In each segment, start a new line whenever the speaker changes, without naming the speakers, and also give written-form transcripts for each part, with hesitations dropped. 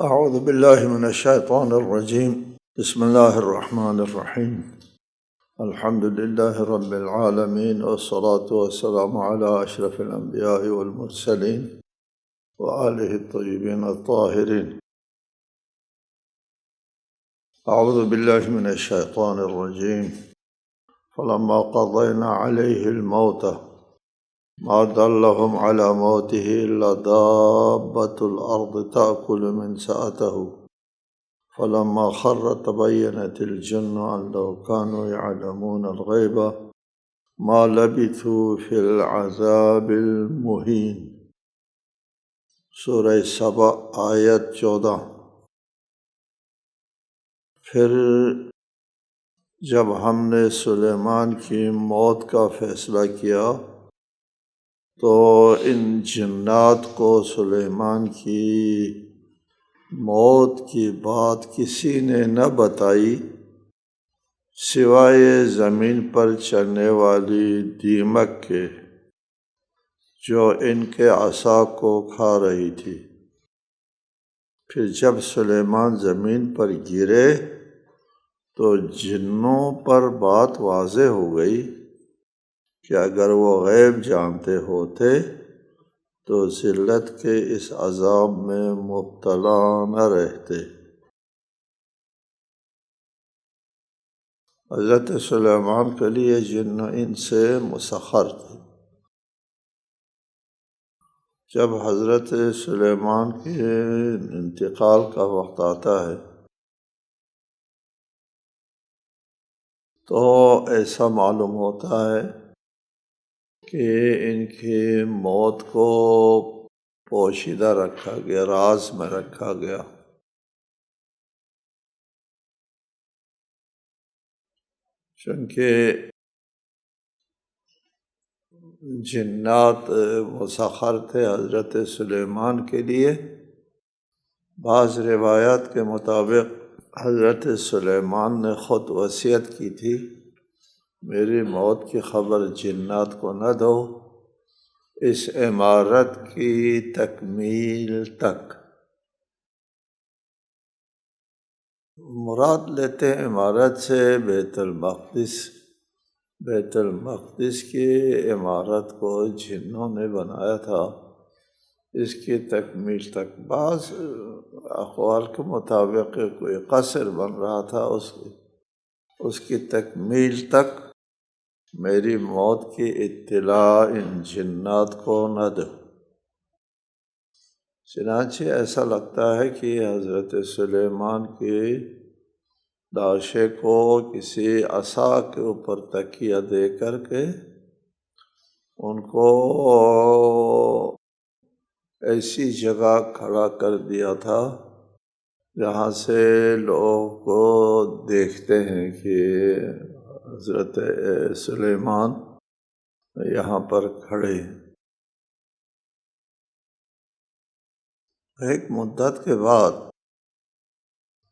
اعوذ باللہ من الشیطان الرجیم بسم اللہ الرحمن الرحیم الحمد للہ رب العالمین والصلاة والسلام علی اشرف الانبیاء والمرسلین وآلہ الطیبین الطاہرین. اعوذ باللہ من الشیطان الرجیم فلما قضینا علیہ الموت ما دلهم على موته إلا دابة الأرض تأكل من سأته فلما خر تبينت الجن أن لو كانوا يعلمون الغيب ما لبثوا في العذاب المهين. سورہ سبا آیت 14. پھر جب ہم نے سلیمان کی موت کا فیصلہ کیا تو ان جنات کو سلیمان کی موت کی بات کسی نے نہ بتائی سوائے زمین پر چلنے والی دیمک کے جو ان کے عصا کو کھا رہی تھی. پھر جب سلیمان زمین پر گرے تو جنوں پر بات واضح ہو گئی کہ اگر وہ غیب جانتے ہوتے تو ذلت کے اس عذاب میں مبتلا نہ رہتے. حضرت سلیمان کے لیے جن ان سے مسخر تھے. جب حضرت سلیمان کے انتقال کا وقت آتا ہے تو ایسا معلوم ہوتا ہے کہ ان کی موت کو پوشیدہ رکھا گیا، راز میں رکھا گیا. چونکہ جنات مسخر تھے حضرت سلیمان کے لیے. بعض روایات کے مطابق حضرت سلیمان نے خود وصیت کی تھی میری موت کی خبر جنات کو نہ دو اس عمارت کی تکمیل تک. مراد لیتے ہیں عمارت سے بیت المقدس. بیت المقدس کی عمارت کو جنوں نے بنایا تھا، اس کی تکمیل تک. بعض اقوال کے مطابق کوئی قصر بن رہا تھا، اس کی تکمیل تک میری موت کی اطلاع ان جنات کو نہ دو. چنانچہ ایسا لگتا ہے کہ حضرت سلیمان کی لاشے کو کسی عصا کے اوپر تکیہ دے کر کے ان کو ایسی جگہ کھڑا کر دیا تھا جہاں سے لوگ کو دیکھتے ہیں کہ حضرت سلیمان یہاں پر کھڑے ہیں. ایک مدت کے بعد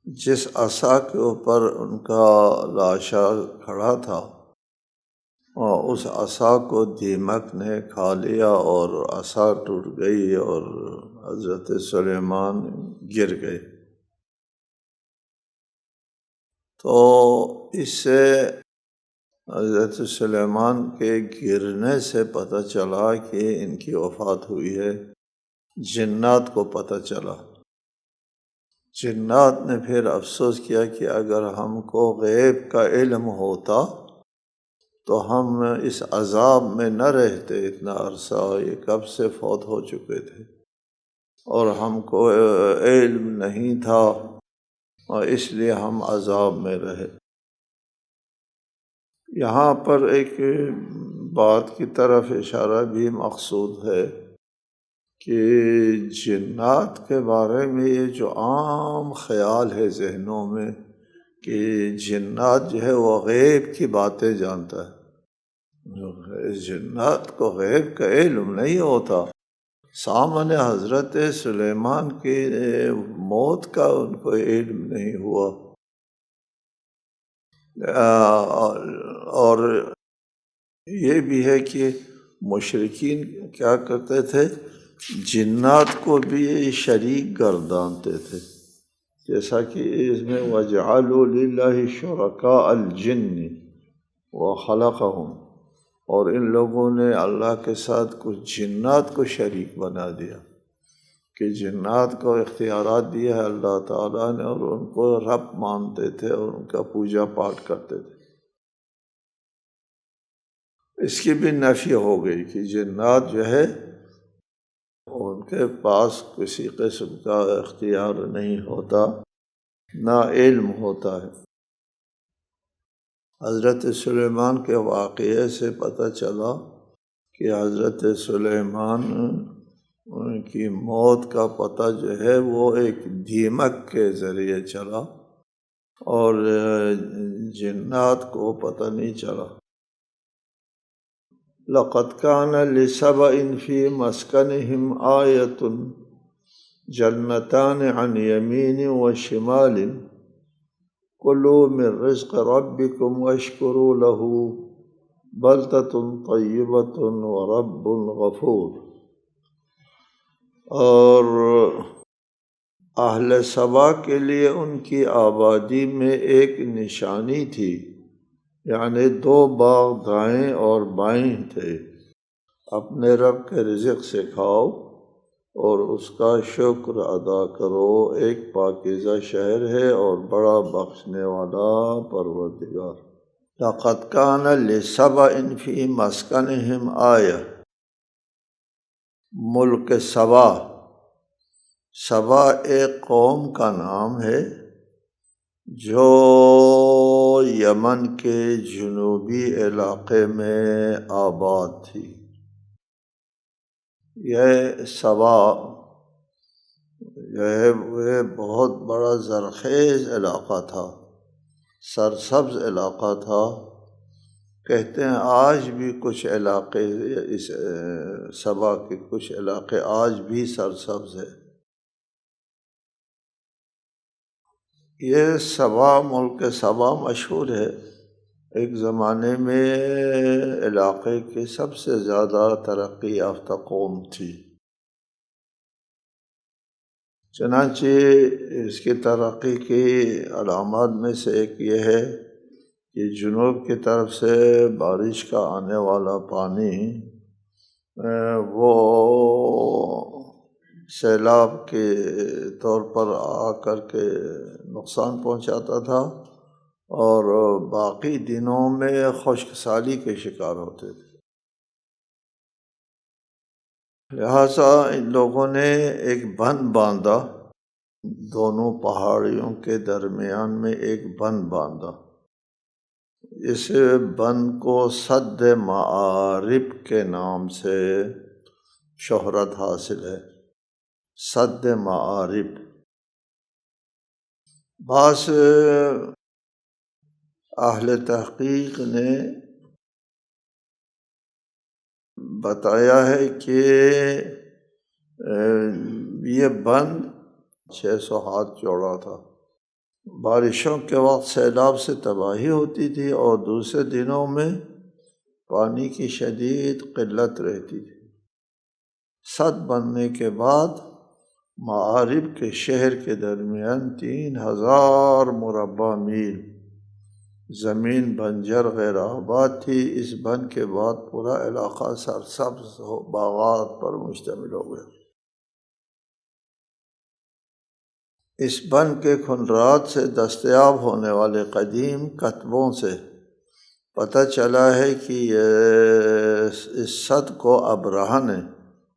جس عصا کے اوپر ان کا لاشا کھڑا تھا اور اس عصا کو دیمک نے کھا لیا اور عصا ٹوٹ گئی اور حضرت سلیمان گر گئے. تو اس سے حضرت سلیمان کے گرنے سے پتہ چلا کہ ان کی وفات ہوئی ہے. جنات کو پتہ چلا. جنات نے پھر افسوس کیا کہ اگر ہم کو غیب کا علم ہوتا تو ہم اس عذاب میں نہ رہتے اتنا عرصہ. یہ کب سے فوت ہو چکے تھے اور ہم کو علم نہیں تھا اور اس لیے ہم عذاب میں رہے. یہاں پر ایک بات کی طرف اشارہ بھی مقصود ہے کہ جنات کے بارے میں یہ جو عام خیال ہے ذہنوں میں کہ جنات جو ہے وہ غیب کی باتیں جانتا ہے. جنات کو غیب کا علم نہیں ہوتا. سامنے حضرت سلیمان کی موت کا ان کو علم نہیں ہوا. اور یہ بھی ہے کہ مشرکین کیا کرتے تھے جنات کو بھی یہ شریک گردانتے تھے، جیسا کہ اس میں وَجَعَلُوا لِلَّهِ شُرَكَاءَ الْجِنِّ وَخَلَقَهُمْ، اور ان لوگوں نے اللہ کے ساتھ کچھ جنات کو شریک بنا دیا، کہ جنات کو اختیارات دیا ہے اللہ تعالیٰ نے، اور ان کو رب مانتے تھے اور ان کا پوجا پاٹ کرتے تھے۔ اس کی بھی نفی ہو گئی کہ جنات جو ہے ان کے پاس کسی قسم کا اختیار نہیں ہوتا، نہ علم ہوتا ہے۔ حضرت سلیمان کے واقعے سے پتہ چلا کہ حضرت سلیمان ان کی موت کا پتہ جو ہے وہ ایک دیمک کے ذریعے چلا، اور جنات کو پتہ نہیں چلا۔ لَقَدْ كَانَ لِسَبَإٍ فِي مَسْكَنِهِمْ آيَةٌ جَنَّتَانِ عَنْ يَمِينٍ وَشِمَالٍ كُلُوا مِنْ رِزْقِ رَبِّكُمْ وَاشْكُرُوا لَهُ بَلْدَةٌ طَيِّبَةٌ وَرَبٌّ غَفُورٌ۔ اور اہل سبا کے لیے ان کی آبادی میں ایک نشانی تھی، یعنی 2 باغ دائیں اور بائیں تھے۔ اپنے رب کے رزق سے کھاؤ اور اس کا شکر ادا کرو، ایک پاکیزہ شہر ہے اور بڑا بخشنے والا پروردگار۔ لَقَدْ كَانَ لِسَبَإٍ فِي مَسْكَنِهِمْ آیَةٌ، ملک سبا، سبا ایک قوم کا نام ہے جو یمن کے جنوبی علاقے میں آباد تھی۔ یہ سبا جو ہے وہ بہت بڑا زرخیز علاقہ تھا، سرسبز علاقہ تھا۔ کہتے ہیں آج بھی کچھ علاقے، اس سبا کے کچھ علاقے آج بھی سرسبز ہے۔ یہ سبا، ملک سبا مشہور ہے، ایک زمانے میں علاقے کی سب سے زیادہ ترقی یافتہ قوم تھی۔ چنانچہ اس کی ترقی کی علامات میں سے ایک یہ ہے کہ جنوب کی طرف سے بارش کا آنے والا پانی وہ سیلاب کے طور پر آ کر کے نقصان پہنچاتا تھا، اور باقی دنوں میں خشک سالی کے شکار ہوتے تھے۔ لہٰذا ان لوگوں نے ایک بند باندھا، دونوں پہاڑیوں کے درمیان میں ایک بند باندھا۔ اس بند کو سد معارب کے نام سے شہرت حاصل ہے، سد معارب۔ بعض اہل تحقیق نے بتایا ہے کہ یہ بند 600 ہاتھ چوڑا تھا۔ بارشوں کے وقت سیلاب سے تباہی ہوتی تھی، اور دوسرے دنوں میں پانی کی شدید قلت رہتی تھی۔ سد بننے کے بعد معارب کے شہر کے درمیان 3000 مربع میل زمین بنجر غیر آباد تھی۔ اس بند کے بعد پورا علاقہ سرسبز باغات پر مشتمل ہو گیا۔ اس بند کے کھنڈرات سے دستیاب ہونے والے قدیم کتبوں سے پتہ چلا ہے کہ اس سد کو ابرہہ نے،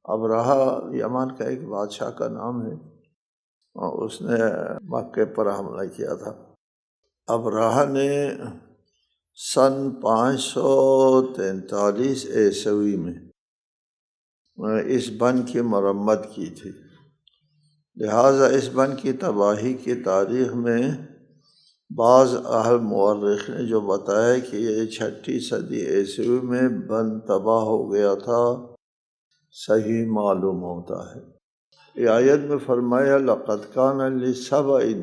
ابرہہ یمن کا ایک بادشاہ کا نام ہے، اور اس نے مکے پر حملہ کیا تھا۔ ابرہہ نے سن 543 عیسوی میں اس بند کی مرمت کی تھی۔ لہٰذا اس بند کی تباہی کی تاریخ میں بعض اہل مورخ نے جو بتایا کہ یہ 6 صدی عیسوی میں بند تباہ ہو گیا تھا، صحیح معلوم ہوتا ہے۔ یہ آیت میں فرمایا لَقَدْ كَانَ لِسَبَإٍ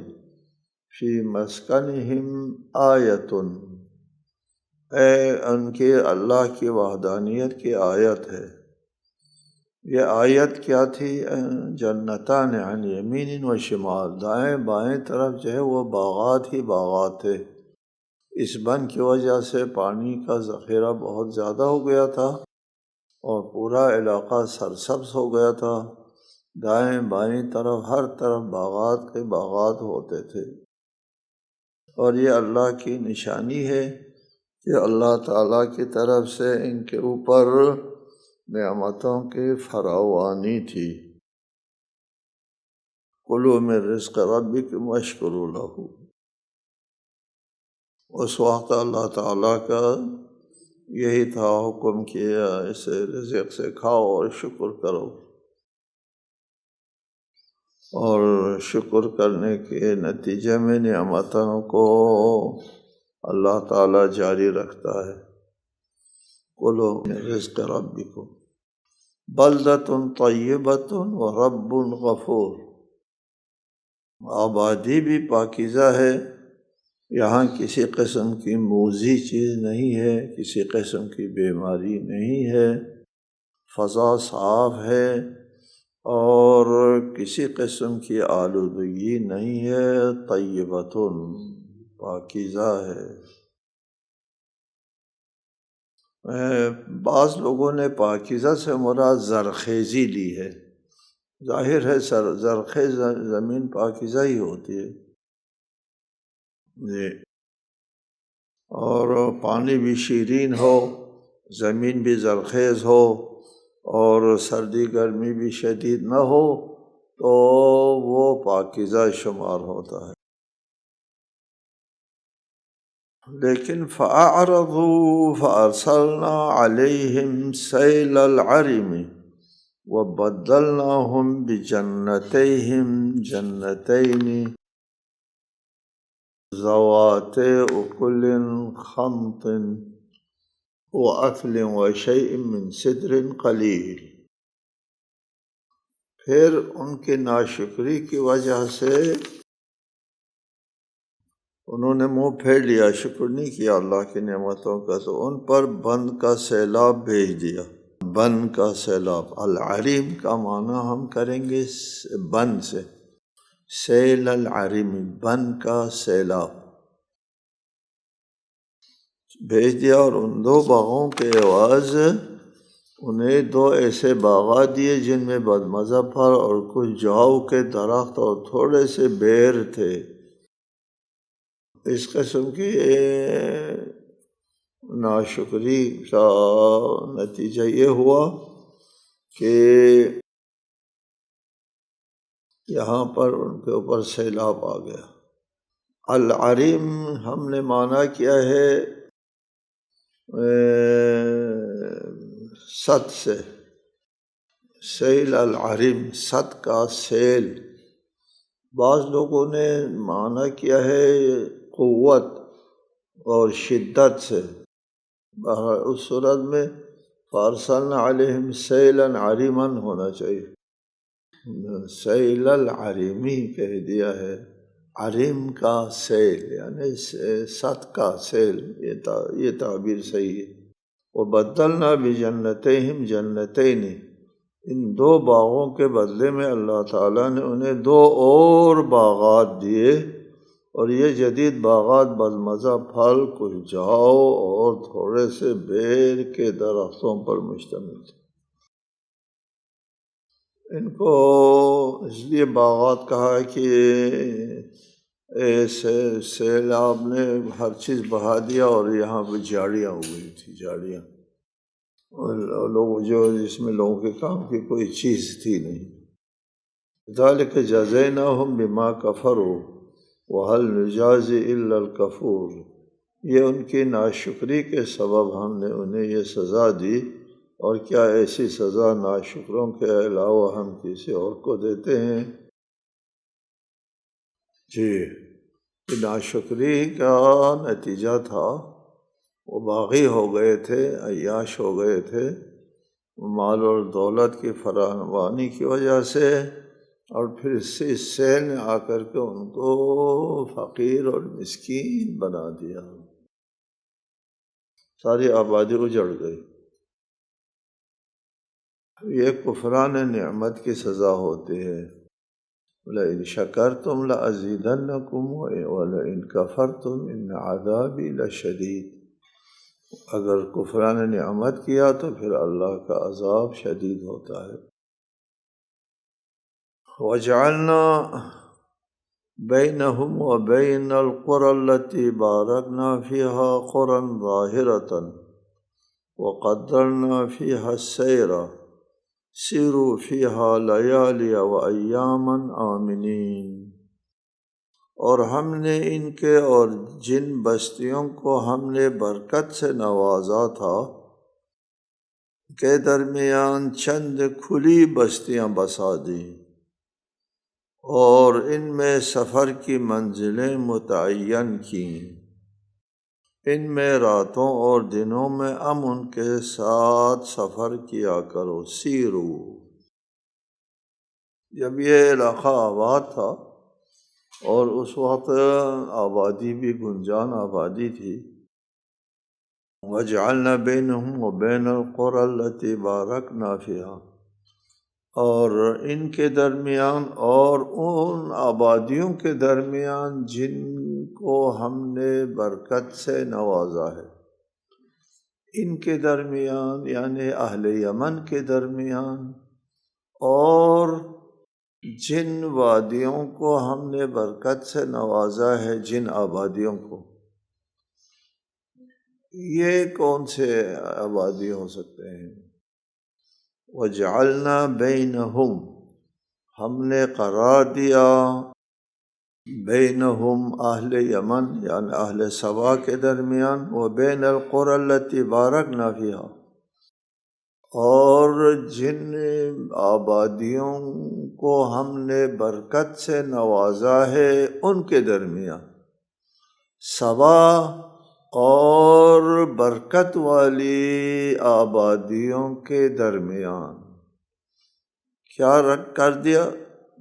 فِي مَسْكَنِهِمْ آیَةٌ، ان کی اللہ کی وحدانیت کی آیت ہے یہ آیت کیا تھی؟ جنتان عن یمین و شمال، دائیں بائیں طرف جو ہے وہ باغات ہی باغات تھے۔ اس بند کی وجہ سے پانی کا ذخیرہ بہت زیادہ ہو گیا تھا اور پورا علاقہ سرسبز ہو گیا تھا، دائیں بائیں طرف ہر طرف باغات کے باغات ہوتے تھے۔ اور یہ اللہ کی نشانی ہے کہ اللہ تعالیٰ کی طرف سے ان کے اوپر نعمتوں کی فراوانی تھی۔ کلوا من رزق ربکم واشکروا لہ، اس وقت اللہ تعالیٰ کا یہی تھا حکم کیا اسے رزق سے کھاؤ اور شکر کرو، اور شکر کرنے کے نتیجے میں نعمتوں کو اللہ تعالیٰ جاری رکھتا ہے۔ کلوا من رزق ربکم بلدۃ طیبۃ ورب غفور، آبادی بھی پاکیزہ ہے، یہاں کسی قسم کی موذی چیز نہیں ہے، کسی قسم کی بیماری نہیں ہے، فضا صاف ہے اور کسی قسم کی آلودگی نہیں ہے، طیبۃ پاکیزہ ہے۔ بعض لوگوں نے پاکیزہ سے مراد زرخیزی لی ہے، ظاہر ہے زرخیز زمین پاکیزہ ہی ہوتی ہے جی، اور پانی بھی شیرین ہو، زمین بھی زرخیز ہو اور سردی گرمی بھی شدید نہ ہو تو وہ پاکیزہ شمار ہوتا ہے۔ لیکن فَأَعْرَضُوا فَأَرْسَلْنَا عَلَيْهِمْ سَيْلَ الْعَرِمِ وَبَدَّلْنَاهُمْ بِجَنَّتَيْهِمْ جَنَّتَيْنِ ذَوَاتَيْ أُكُلٍ خَمْطٍ وَأَثْلٍ وَشَيْءٍ مِّن سِدْرٍ قَلِيلٍ۔ پھر ان کی ناشکری کی وجہ سے انہوں نے منہ پھیر لیا، شکر نہیں کیا اللہ کی نعمتوں کا، تو ان پر بند کا سیلاب بھیج دیا۔ بند کا سیلاب، العریم کا معنی ہم کریں گے بند سے، سیل العریم، بند کا سیلاب بھیج دیا، اور ان دو باغوں کے عوض انہیں دو ایسے باغات دیے جن میں بدمزہ پھل اور کچھ جاؤ کے درخت اور تھوڑے سے بیر تھے۔ اس قسم کی ناشکری کا نتیجہ یہ ہوا کہ یہاں پر ان کے اوپر سیلاب آ گیا۔ العریم ہم نے معنی کیا ہے سد سے، سیل العریم، سد کا سیل۔ بعض لوگوں نے معنی کیا ہے قوت اور شدت سے، اس صورت میں فارسلنا علیہم سیلا عریما ہونا چاہیے، سیل العریمی کہہ دیا ہے، عریم کا سیل یعنی سد کا سیل، یہ تعبیر صحیح ہے۔ وبدلنا بجنتیہم جنتین، ان دو باغوں کے بدلے میں اللہ تعالیٰ نے انہیں دو اور باغات دیے، اور یہ جدید باغات بدمزہ پھل، کچھ جاؤ اور تھوڑے سے بیر کے درختوں پر مشتمل تھے۔ ان کو اس لیے باغات کہا کہ سیلاب نے ہر چیز بہا دیا اور یہاں پہ جھاڑیاں ہو گئی تھی، جھاڑیاں، اور لوگ جو جس میں لوگوں کے کام کی کوئی چیز تھی نہیں۔ ذالک جزیناہم بما کفروا وہل نجازی الا الکفور، یہ ان کی ناشکری کے سبب ہم نے انہیں یہ سزا دی، اور کیا ایسی سزا ناشکروں کے علاوہ ہم کسی اور کو دیتے ہیں؟ جی، ناشکری کا نتیجہ تھا وہ باغی ہو گئے تھے، عیاش ہو گئے تھے مال اور دولت کی فراوانی کی وجہ سے، اور پھر اس سیل نے آ کر کے ان کو فقیر اور مسکین بنا دیا، ساری آبادی اجڑ گئی۔ یہ کفران نعمت کی سزا ہوتی ہے۔ لئن شکرتم لأزیدنکم ولئن کفرتم ان عذابی لشدید۔ اگر کفران نعمت کیا تو پھر اللہ کا عذاب شدید ہوتا ہے۔ وجعلنا بینہم وبین القری التی بارکنا فیہا قرى ظاہرة وقدرنا فیہا السیر سیروا فیہا لیالی وایاما آمنین۔ اور ہم نے ان کے اور جن بستیوں کو ہم نے برکت سے نوازا تھا کے درمیان چند کھلی بستیاں بسا دیں، اور ان میں سفر کی منزلیں متعین کیں، ان میں راتوں اور دنوں میں امن کے ساتھ سفر کیا کرو۔ سیرو، جب یہ علاقہ آباد تھا اور اس وقت آبادی بھی گنجان آبادی تھی، وَجَعَلْنَا بَيْنَهُمْ وَبَيْنَ الْقُرَى الَّتِي بَارَكْنَا فِيهَا، اور ان کے درمیان اور ان آبادیوں کے درمیان جن کو ہم نے برکت سے نوازا ہے، ان کے درمیان یعنی اہل یمن کے درمیان، اور جن وادیوں کو ہم نے برکت سے نوازا ہے، جن آبادیوں کو، یہ کون سے آبادی ہو سکتے ہیں؟ وَجَعَلْنَا بَيْنَهُمْ، ہم نے قرار دیا بینہم اہل یمن یعنی اہل سبا کے درمیان، وبین القری التی بارکنا فیہا، اور جن آبادیوں کو ہم نے برکت سے نوازا ہے ان کے درمیان، سبا اور برکت والی آبادیوں کے درمیان کیا رکھ کر دیا؟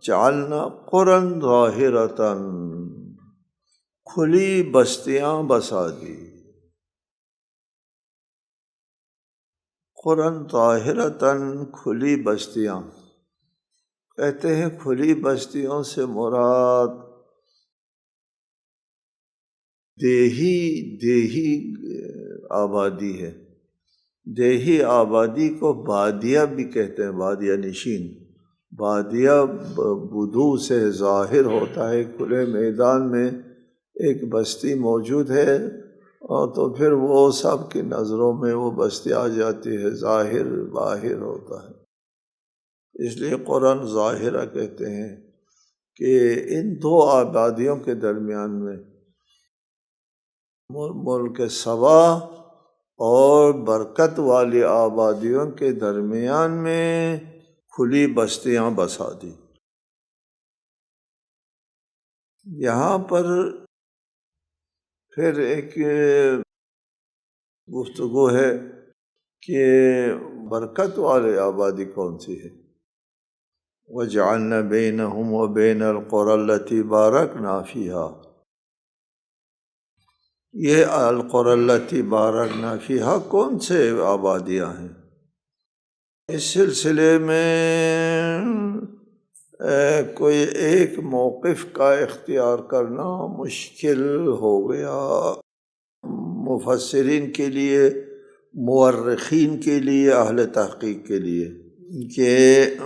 جعلنا قرى ظاہرة، کھلی بستیاں بسا دی۔ قرى ظاہرة، کھلی بستیاں، کہتے ہیں کھلی بستیوں سے مراد دیہی آبادی ہے۔ دیہی آبادی کو بادیہ بھی کہتے ہیں، بادیہ نشین۔ بادیہ بدو سے ظاہر ہوتا ہے، کھلے میدان میں ایک بستی موجود ہے، اور تو پھر وہ سب کی نظروں میں وہ بستی آ جاتی ہے، ظاہر باہر ہوتا ہے۔ اس لیے قرآن ظاہرہ کہتے ہیں کہ ان دو آبادیوں کے درمیان میں، ملک سبا اور برکت والی آبادیوں کے درمیان میں کھلی بستیاں بسا دی۔ یہاں پر پھر ایک گفتگو ہے کہ برکت والی آبادی کون سی ہے؟ وَجَعَلْنَا بَيْنَهُمْ وَبَيْنَ الْقُرَى الَّتِي بَارَكْنَا فِيهَا، یہ القری التی بارکنا فیہا کون سے آبادیاں ہیں؟ اس سلسلے میں کوئی ایک موقف کا اختیار کرنا مشکل ہو گیا مفسرین کے لیے، مورخین کے لیے، اہل تحقیق کے لیے، کہ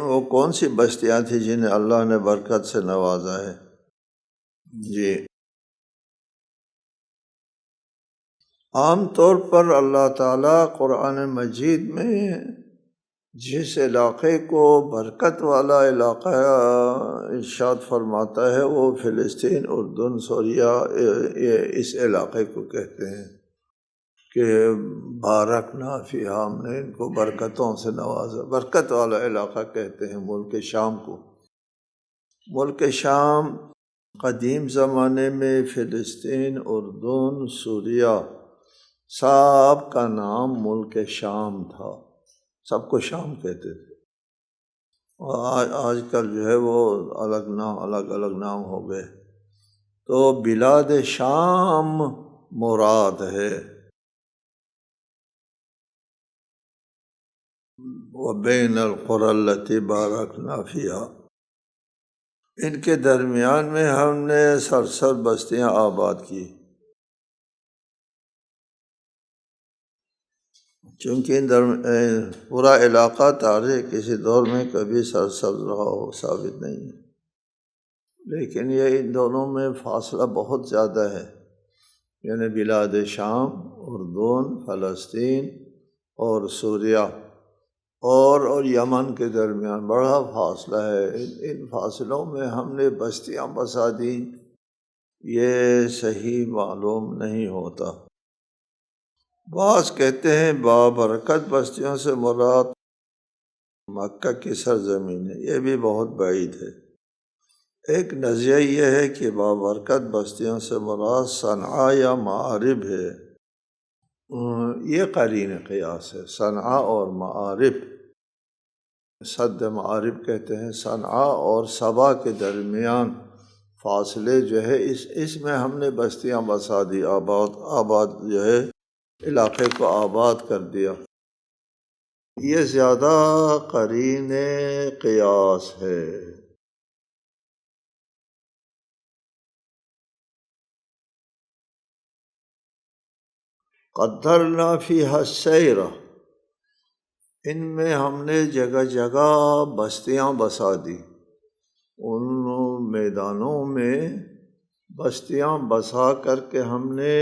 وہ کون سی بستیاں تھیں جنہیں اللہ نے برکت سے نوازا ہے۔ جی، عام طور پر اللہ تعالیٰ قرآن مجید میں جس علاقے کو برکت والا علاقہ ارشاد فرماتا ہے وہ فلسطین، اردن، سوریہ، اس علاقے کو کہتے ہیں کہ بارکنا فیہا، ہم نے ان کو برکتوں سے نوازا۔ برکت والا علاقہ کہتے ہیں ملک شام کو۔ ملک شام قدیم زمانے میں فلسطین، اردن، سوریہ، سب کا نام ملک شام تھا، سب کو شام کہتے تھے۔ اور آج کل جو ہے وہ الگ الگ نام ہو گئے، تو بلاد شام مراد ہے۔ وبین القری التی بارکنا فیہا، ان کے درمیان میں ہم نے سرسر بستیاں آباد کی، چونکہ پورا علاقہ تاریخ کسی دور میں کبھی سرسبز رہا ہو ثابت نہیں ہے، لیکن یہ ان دونوں میں فاصلہ بہت زیادہ ہے، یعنی بلاد شام، اردن، فلسطین اور سوریہ اور یمن کے درمیان بڑا فاصلہ ہے۔ ان فاصلوں میں ہم نے بستیاں بسا دیں، یہ صحیح معلوم نہیں ہوتا۔ بعض کہتے ہیں بابرکت بستیوں سے مراد مکہ کی سرزمین ہے، یہ بھی بہت بعید ہے۔ ایک نظریہ یہ ہے کہ بابرکت بستیوں سے مراد صنعاء یا معارب ہے، یہ قرین قیاس ہے۔ صنعاء اور معارب، سد معارب کہتے ہیں، صنعاء اور صبا کے درمیان فاصلے جو ہے اس میں ہم نے بستیاں بسا دی، آباد جو ہے علاقے کو آباد کر دیا، یہ زیادہ قرین قیاس ہے۔ قدرنا فیہا السیر، ان میں ہم نے جگہ جگہ بستیاں بسا دی، ان میدانوں میں بستیاں بسا کر کے ہم نے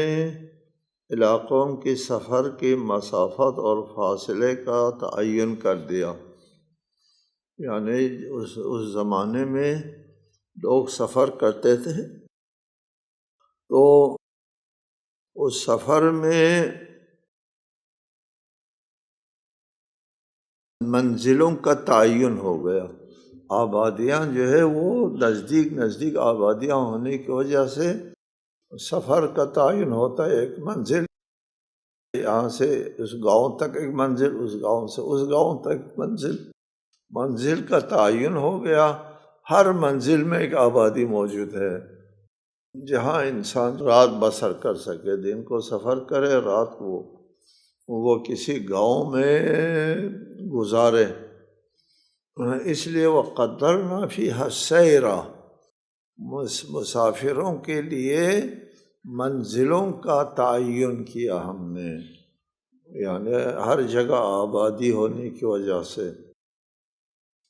علاقوں کی سفر کی مسافت اور فاصلے کا تعین کر دیا، یعنی اس زمانے میں لوگ سفر کرتے تھے تو اس سفر میں منزلوں کا تعین ہو گیا، آبادیاں جو ہے وہ نزدیک نزدیک آبادیاں ہونے کی وجہ سے سفر کا تعین ہوتا ہے، ایک منزل یہاں سے اس گاؤں تک، ایک منزل اس گاؤں سے اس گاؤں تک، منزل کا تعین ہو گیا۔ ہر منزل میں ایک آبادی موجود ہے جہاں انسان رات بسر کر سکے، دن کو سفر کرے، رات کو وہ کسی گاؤں میں گزارے، اس لیے وقدرنا فیہا السیر، مسافروں کے لیے منزلوں کا تعین کیا ہم نے، یعنی ہر جگہ آبادی ہونے کی وجہ سے،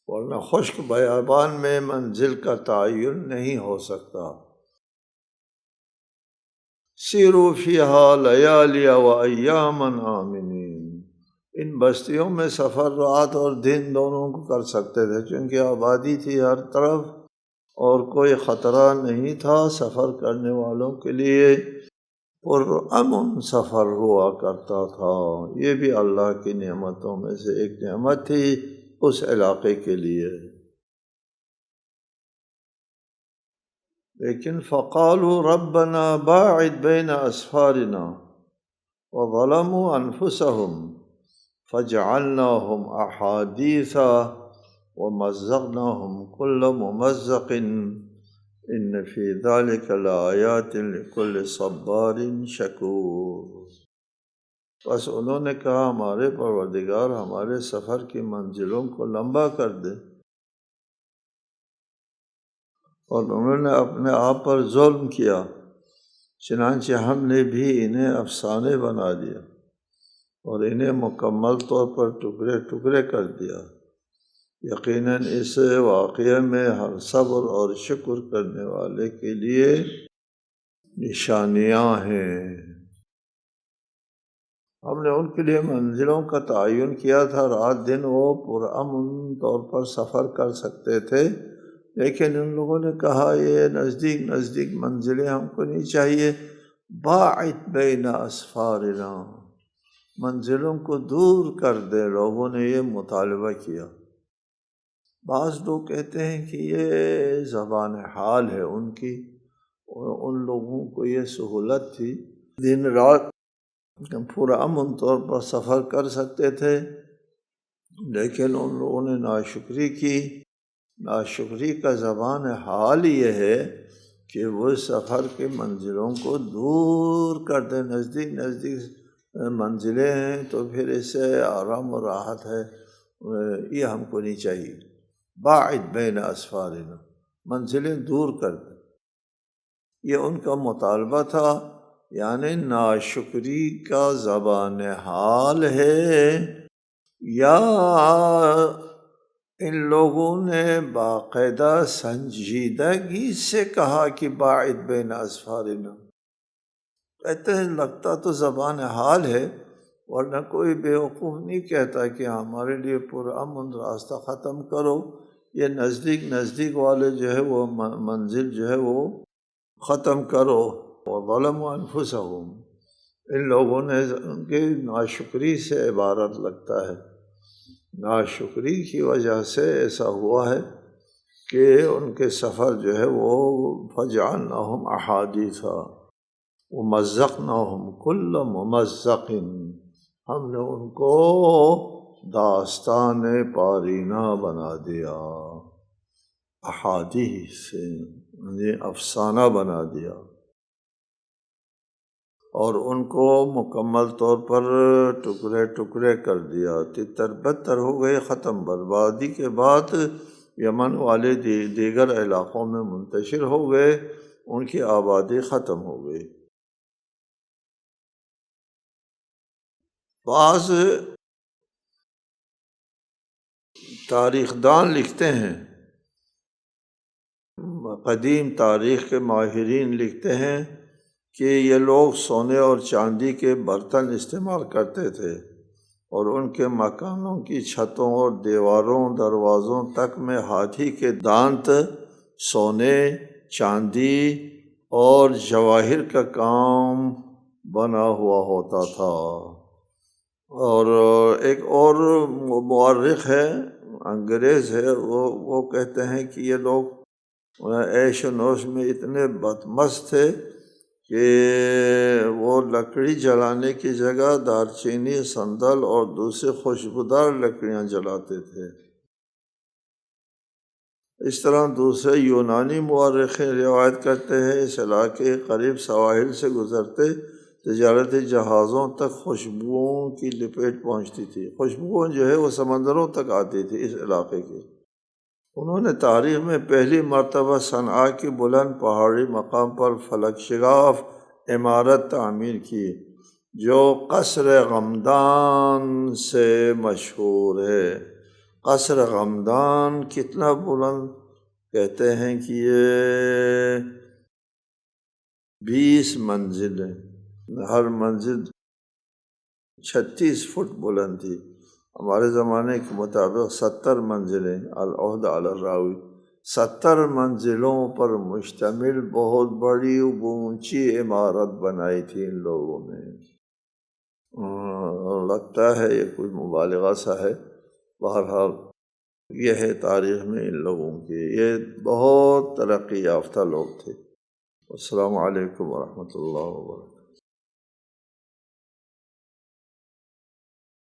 ورنہ خشک بیابان میں منزل کا تعین نہیں ہو سکتا۔ سیروا فیہا لیالی و ایاما آمنین، ان بستیوں میں سفر رات اور دن دونوں کو کر سکتے تھے، چونکہ آبادی تھی ہر طرف اور کوئی خطرہ نہیں تھا، سفر کرنے والوں کے لیے پرامن سفر ہوا کرتا تھا۔ یہ بھی اللہ کی نعمتوں میں سے ایک نعمت تھی اس علاقے کے لیے۔ لیکن فقالوا ربنا باعد بین اسفارنا وظلموا انفسهم فجعلناهم احادیث ومزقناهم كل ممزق ان فی ذلک لآیات لکل صبار شکور۔ بس انہوں نے کہا ہمارے پروردگار ہمارے سفر کی منزلوں کو لمبا کر دے، اور انہوں نے اپنے آپ پر ظلم کیا، چنانچہ ہم نے بھی انہیں افسانے بنا دیا اور انہیں مکمل طور پر ٹکڑے ٹکڑے کر دیا۔ یقیناً اس واقعے میں ہر صبر اور شکر کرنے والے کے لیے نشانیاں ہیں۔ ہم نے ان کے لیے منزلوں کا تعین کیا تھا، رات دن وہ پرامن طور پر سفر کر سکتے تھے، لیکن ان لوگوں نے کہا یہ نزدیک نزدیک منزلیں ہم کو نہیں چاہیے، باعد بین اسفارنا، منزلوں کو دور کر دے، لوگوں نے یہ مطالبہ کیا۔ بعض لوگ کہتے ہیں کہ یہ زبان حال ہے ان کی، ان لوگوں کو یہ سہولت تھی، دن رات پرامن طور پر سفر کر سکتے تھے، لیکن ان لوگوں نے ناشکری کی۔ ناشکری کا زبان حال یہ ہے کہ وہ سفر کے منزلوں کو دور کر دیں، نزدیک نزدیک منزلیں ہیں تو پھر اس سے آرام و راحت ہے، یہ ہم کو نہیں چاہیے۔ باعد بین اسفارنا، منزلیں دور کر دیں، یہ ان کا مطالبہ تھا۔ یعنی ناشکری کا زبان حال ہے، یا ان لوگوں نے باقاعدہ سنجیدگی سے کہا کہ باعد بین اسفارنا؟ کہتے ہیں لگتا تو زبان حال ہے، ورنہ کوئی بیوقوف نہیں کہتا کہ ہمارے لیے پرامن راستہ ختم کرو، یہ نزدیک والے جو ہے وہ منزل جو ہے وہ ختم کرو۔ وظلموا انفسہم، ان لوگوں نے ان کے ناشکری سے عبارت لگتا ہے، ناشکری کی وجہ سے ایسا ہوا ہے کہ ان کے سفر جو ہے وہ فجعلناہم احادیثا ومزقناہم کل ممزق، ہم نے ان کو داستان پارینہ بنا دیا، احادیث سے افسانہ بنا دیا، اور ان کو مکمل طور پر ٹکڑے ٹکڑے کر دیا، تتر بتر ہو گئے، ختم، بربادی کے بعد یمن والے دیگر علاقوں میں منتشر ہو گئے، ان کی آبادی ختم ہو گئی۔ بعض تاریخ دان لکھتے ہیں، قدیم تاریخ کے ماہرین لکھتے ہیں کہ یہ لوگ سونے اور چاندی کے برتن استعمال کرتے تھے، اور ان کے مکانوں کی چھتوں اور دیواروں دروازوں تک میں ہاتھی کے دانت، سونے، چاندی اور جواہر کا کام بنا ہوا ہوتا تھا۔ اور ایک اور مورخ ہے، انگریز ہے، وہ کہتے ہیں کہ یہ لوگ عیش و نوش میں اتنے بدمست تھے کہ وہ لکڑی جلانے کی جگہ دارچینی، سندل اور دوسری خوشبودار لکڑیاں جلاتے تھے۔ اس طرح دوسرے یونانی مورخین روایت کرتے ہیں اس علاقے کے قریب سواحل سے گزرتے تجارتی جہازوں تک خوشبوؤں کی لپیٹ پہنچتی تھی، خوشبوؤں جو ہے وہ سمندروں تک آتی تھی اس علاقے کی۔ انہوں نے تاریخ میں پہلی مرتبہ صنعاء کی بلند پہاڑی مقام پر فلک شگاف عمارت تعمیر کی، جو قصر غمدان سے مشہور ہے۔ قصر غمدان کتنا بلند؟ کہتے ہیں کہ یہ 20 منزلیں، ہر منزل 36 فٹ بلند تھی، ہمارے زمانے کے مطابق 70 منزلیں، العہد علی الراوی، 70 منزلوں پر مشتمل بہت بڑی اونچی عمارت بنائی تھی ان لوگوں نے۔ لگتا ہے یہ کوئی مبالغہ سا ہے، بہرحال یہ ہے تاریخ میں ان لوگوں کی، یہ بہت ترقی یافتہ لوگ تھے۔ السلام علیکم ورحمۃ اللہ وبرکاتہ۔